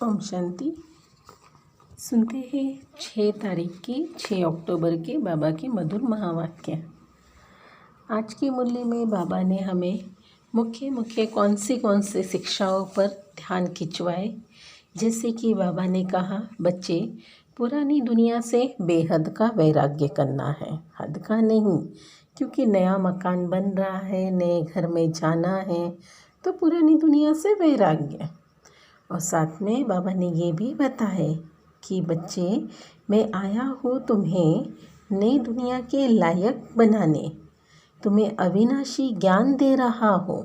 ओम शांति। सुनते हैं 6 तारीख की 6 अक्टूबर के बाबा के मधुर महावाक्य। आज की मुरली में बाबा ने हमें मुख्य कौन से शिक्षाओं पर ध्यान खिंचवाए। जैसे कि बाबा ने कहा, बच्चे पुरानी दुनिया से बेहद का वैराग्य करना है, हद का नहीं। क्योंकि नया मकान बन रहा है, नए घर में जाना है, तो पुरानी दुनिया से वैराग्य। और साथ में बाबा ने ये भी बताया कि बच्चे, मैं आया हूँ तुम्हें नई दुनिया के लायक बनाने, तुम्हें अविनाशी ज्ञान दे रहा हूँ।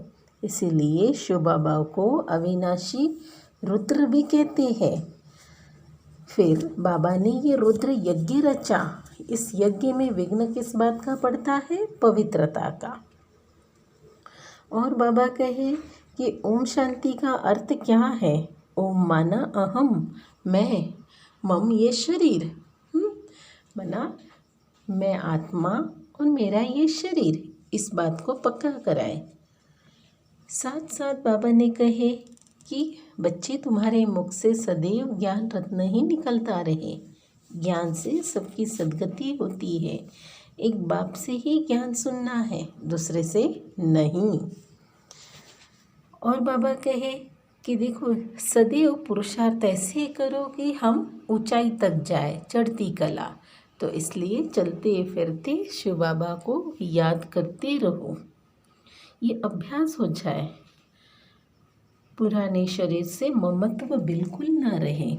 इसीलिए शिव बाबा को अविनाशी रुद्र भी कहते हैं। फिर बाबा ने ये रुद्र यज्ञ रचा। इस यज्ञ में विघ्न किस बात का पड़ता है? पवित्रता का। और बाबा कहे कि ओम शांति का अर्थ क्या है? ओम माना अहम, मैं, मम ये शरीर, माना मैं आत्मा और मेरा ये शरीर, इस बात को पक्का कराए। साथ साथ बाबा ने कहे कि बच्चे, तुम्हारे मुख से सदैव ज्ञान रत्न ही निकलता रहे। ज्ञान से सबकी सद्गति होती है। एक बाप से ही ज्ञान सुनना है, दूसरे से नहीं। और बाबा कहे कि देखो, सदैव पुरुषार्थ ऐसे करो कि हम ऊंचाई तक जाए, चढ़ती कला। तो इसलिए चलते फिरते शिव बाबा को याद करते रहो, ये अभ्यास हो जाए। पुराने शरीर से ममत्व बिल्कुल ना रहे।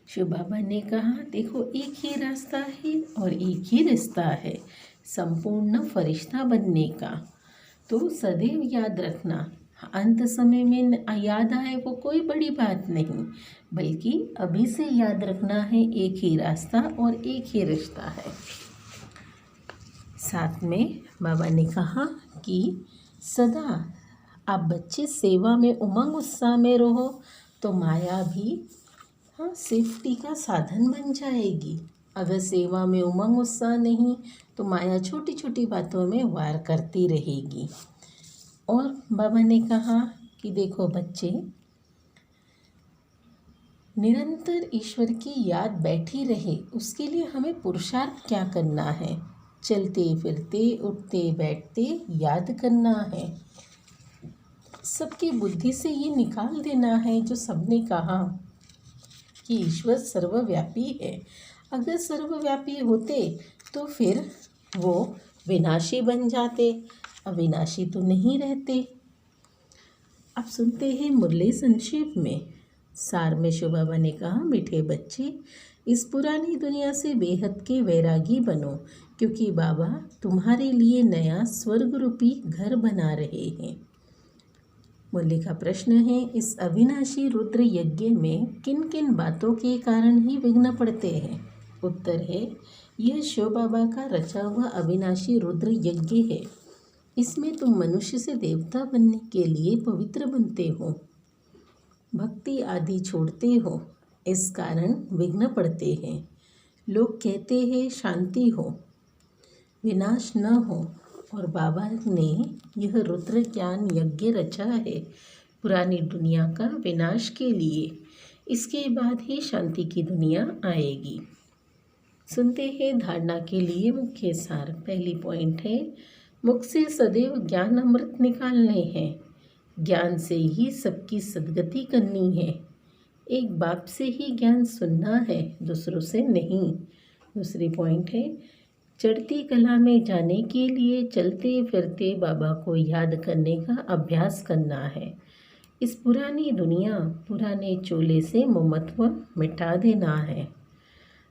शिव बाबा ने कहा, देखो एक ही रास्ता है और एक ही रिश्ता है संपूर्ण फरिश्ता बनने का। तो सदैव याद रखना, अंत समय में याद आए वो कोई बड़ी बात नहीं, बल्कि अभी से याद रखना है, एक ही रास्ता और एक ही रिश्ता है। साथ में बाबा ने कहा कि सदा आप बच्चे सेवा में उमंग उत्साह में रहो, तो माया भी सेफ्टी का साधन बन जाएगी। अगर सेवा में उमंग उत्साह नहीं, तो माया छोटी छोटी बातों में वार करती रहेगी। और बाबा ने कहा कि देखो बच्चे, निरंतर ईश्वर की याद बैठी रहे, उसके लिए हमें पुरुषार्थ क्या करना है? चलते फिरते उठते बैठते याद करना है। सबकी बुद्धि से ये निकाल देना है जो सबने कहा कि ईश्वर सर्वव्यापी है। अगर सर्वव्यापी होते तो फिर वो विनाशी बन जाते, अविनाशी तो नहीं रहते। अब सुनते हैं मुरली संक्षेप में। सार में शिव बाबा ने कहा, मीठे बच्चे, इस पुरानी दुनिया से बेहद के वैरागी बनो, क्योंकि बाबा तुम्हारे लिए नया स्वर्ग रूपी घर बना रहे हैं। मुरली का प्रश्न है, इस अविनाशी रुद्र यज्ञ में किन किन बातों के कारण ही विघ्न पड़ते हैं? उत्तर है, यह शिव बाबा का रचा हुआ अविनाशी रुद्र यज्ञ है। इसमें तुम मनुष्य से देवता बनने के लिए पवित्र बनते हो, भक्ति आदि छोड़ते हो, इस कारण विघ्न पड़ते हैं। लोग कहते हैं शांति हो, विनाश न हो, और बाबा ने यह रुद्र ज्ञान यज्ञ रचा है पुरानी दुनिया का विनाश के लिए। इसके बाद ही शांति की दुनिया आएगी। सुनते हैं धारणा के लिए मुख्य सार। पहली पॉइंट है, मुख से सदैव ज्ञान अमृत निकालने हैं। ज्ञान से ही सबकी सद्गति करनी है। एक बाप से ही ज्ञान सुनना है, दूसरों से नहीं। दूसरी पॉइंट है, चढ़ती कला में जाने के लिए चलते फिरते बाबा को याद करने का अभ्यास करना है। इस पुरानी दुनिया, पुराने चोले से ममत्व मिटा देना है।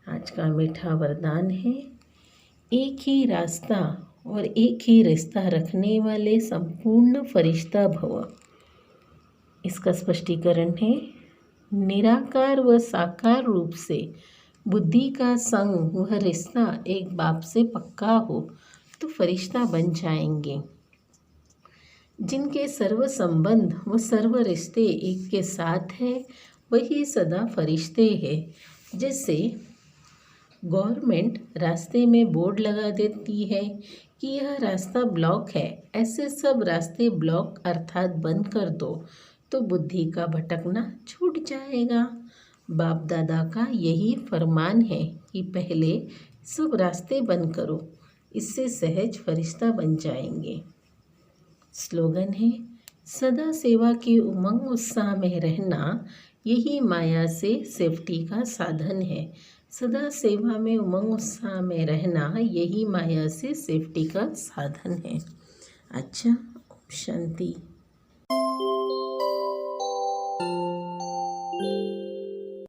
आज का मीठा वरदान है, एक ही रास्ता और एक ही रिश्ता रखने वाले संपूर्ण फरिश्ता भव। इसका स्पष्टीकरण है, निराकार व साकार रूप से बुद्धि का संग वह रिश्ता एक बाप से पक्का हो तो फरिश्ता बन जाएंगे। जिनके सर्व संबंध व सर्व रिश्ते एक के साथ है, वही सदा फरिश्ते हैं। जैसे गवर्नमेंट रास्ते में बोर्ड लगा देती है कि यह रास्ता ब्लॉक है, ऐसे सब रास्ते ब्लॉक अर्थात बंद कर दो, तो बुद्धि का भटकना छूट जाएगा। बाप दादा का यही फरमान है कि पहले सब रास्ते बंद करो, इससे सहज फरिश्ता बन जाएंगे। स्लोगन है, सदा सेवा की उमंग उत्साह में रहना यही माया से सेफ्टी का साधन है। सदा सेवा में उमंग उत्साह में रहना यही माया से सेफ्टी का साधन है। अच्छा, शांति।